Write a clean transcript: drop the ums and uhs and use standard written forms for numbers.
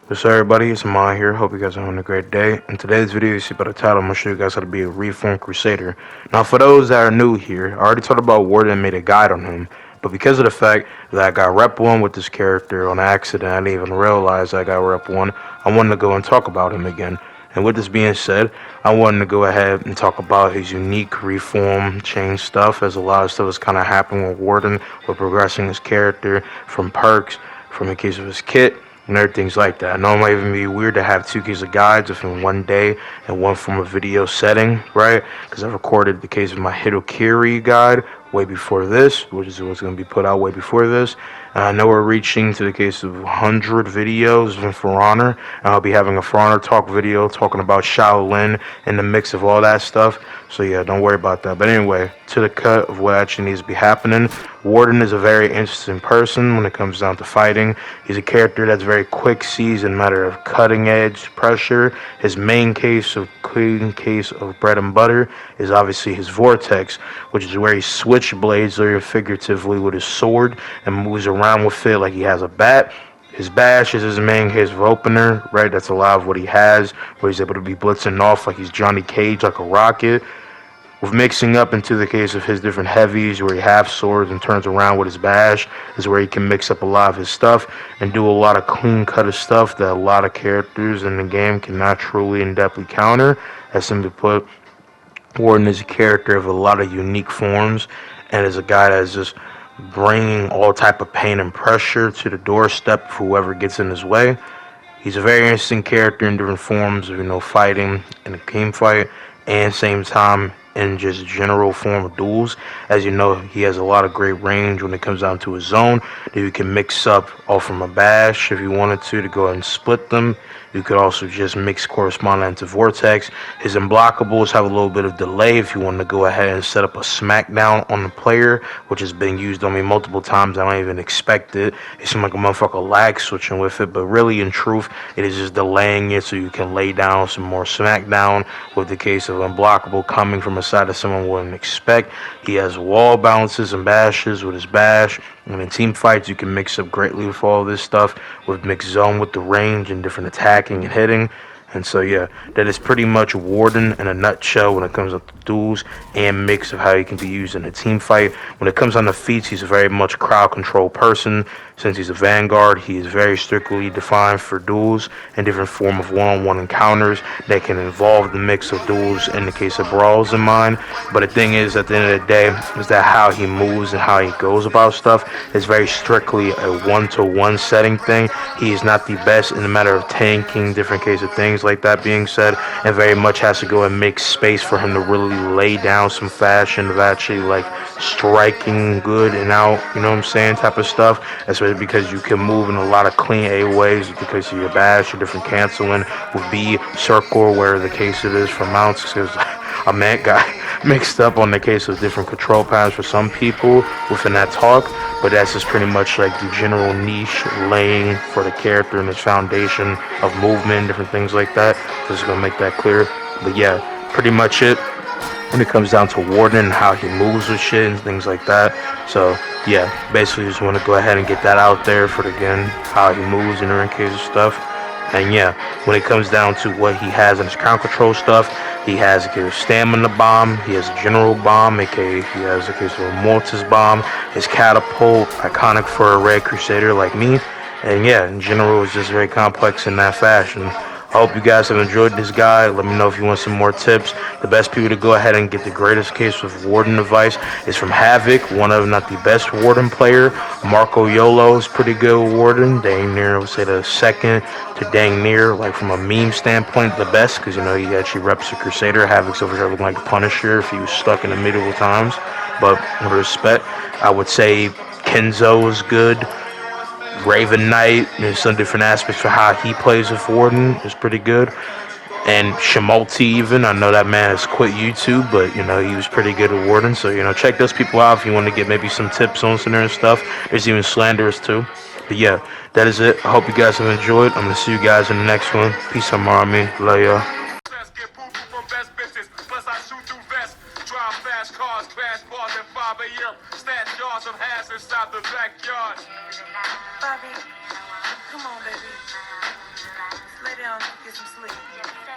What's up, everybody? It's Amon here. Hope you guys are having a great day. In today's video, you see by the title, I'm going to show you guys how to be a reformed Crusader. Now, for those that are new here, I already talked about Warden and made a guide on him. But because of the fact that I got Rep 1 with this character on accident, I didn't even realize I got Rep 1, I wanted to go and talk about him again. And with this being said, I wanted to go ahead and talk about his unique reform change stuff, as a lot of stuff is kind of happening with Warden, with progressing his character from perks, from the case of his kit, and everything's like that. I know it might even be weird to have two cases of guides within one day and one from a video setting, right? Because I recorded the case of my Hitokiri guide way before this, which is what's going to be put out way before this. And I know we're reaching to the case of 100 videos in For Honor, and I'll be having a For Honor talk video talking about Shaolin and the mix of all that stuff. So yeah, don't worry about that. But anyway, to the cut of what actually needs to be happening. Warden is a very interesting person when it comes down to fighting. He's a character that's very quick, sees in matter of cutting edge pressure. His main case of clean case of bread and butter is obviously his vortex, which is where he switchblades very figuratively with his sword and moves around with it like he has a bat. His bash is his main case of opener, right? That's a lot of what he has, where he's able to be blitzing off like he's Johnny Cage, like a rocket. With mixing up into the case of his different heavies, where he half swords and turns around with his bash, is where he can mix up a lot of his stuff and do a lot of clean cut of stuff that a lot of characters in the game cannot truly in-depthly counter. As simply put, Warden is a character of a lot of unique forms, and is a guy that's just bringing all type of pain and pressure to the doorstep of whoever gets in his way. He's a very interesting character in different forms of, fighting in a team fight, and same time in just general form of duels. As you know, he has a lot of great range when it comes down to his zone that you can mix up all from a bash if you wanted to go ahead and split them. You could also just mix corresponding to vortex. His unblockables have a little bit of delay if you want to go ahead and set up a smackdown on the player, which has been used on me multiple times. I don't even expect it. It seemed like a motherfucker lag switching with it, but really in truth, it is just delaying it so you can lay down some more smackdown with the case of unblockable coming from a side that someone wouldn't expect. He has wall bounces and bashes with his bash. And in team fights, you can mix up greatly with all this stuff, with mixed zone with the range and different attacking and hitting. And so yeah, that is pretty much Warden in a nutshell when it comes up to duels and mix of how he can be used in a team fight. When it comes on the feats, he's a very much crowd control person. Since he's a vanguard, he is very strictly defined for duels and different form of one-on-one encounters that can involve the mix of duels in the case of brawls in mind. But the thing is, at the end of the day, is that how he moves and how he goes about stuff is very strictly a one-to-one setting thing. He is not the best in the matter of tanking, different case of things like that being said, and very much has to go and make space for him to really lay down some fashion of actually like striking good and out, you know what I'm saying, type of stuff. Especially because you can move in a lot of clean A ways because of your bash, your different canceling with B circle, where the case it is for mounts, because a man got mixed up on the case of different control patterns for some people within that talk. But that's just pretty much like the general niche laying for the character and his foundation of movement, different things like that. Just gonna make that clear. But yeah, pretty much it when it comes down to Warden and how he moves with shit and things like that. So yeah, basically just want to go ahead and get that out there for again how he moves in different case of stuff. And yeah, when it comes down to what he has in his crowd control stuff, he has a case of stamina bomb, he has a general bomb, aka he has a case of a mortis bomb, his catapult, iconic for a red crusader like me. And yeah, in general, it's just very complex in that fashion. I hope you guys have enjoyed this guide. Let me know if you want some more tips. The best people to go ahead and get the greatest case of Warden advice is from Havoc, one of not the best Warden player. Marco Yolo is pretty good with Warden. Dang near, I would say the second to dang near, like from a meme standpoint, the best, because he actually reps a Crusader. Havoc's over here looking like a Punisher if he was stuck in the medieval times. But with respect, I would say Kenzo is good. Raven Knight, there's some different aspects for how he plays with Warden is pretty good. And Shimulti even, I know that man has quit YouTube, but he was pretty good at Warden. So check those people out if you want to get maybe some tips on some and stuff. There's even Slanderers too. But yeah, that is it. I hope you guys have enjoyed. I'm gonna see you guys in the next one. Peace out, army. Love y'all. Drive fast cars, crash bars at 5 a.m. Snatch yards of hash inside the backyard. Bobby, come on, baby. down, get some sleep.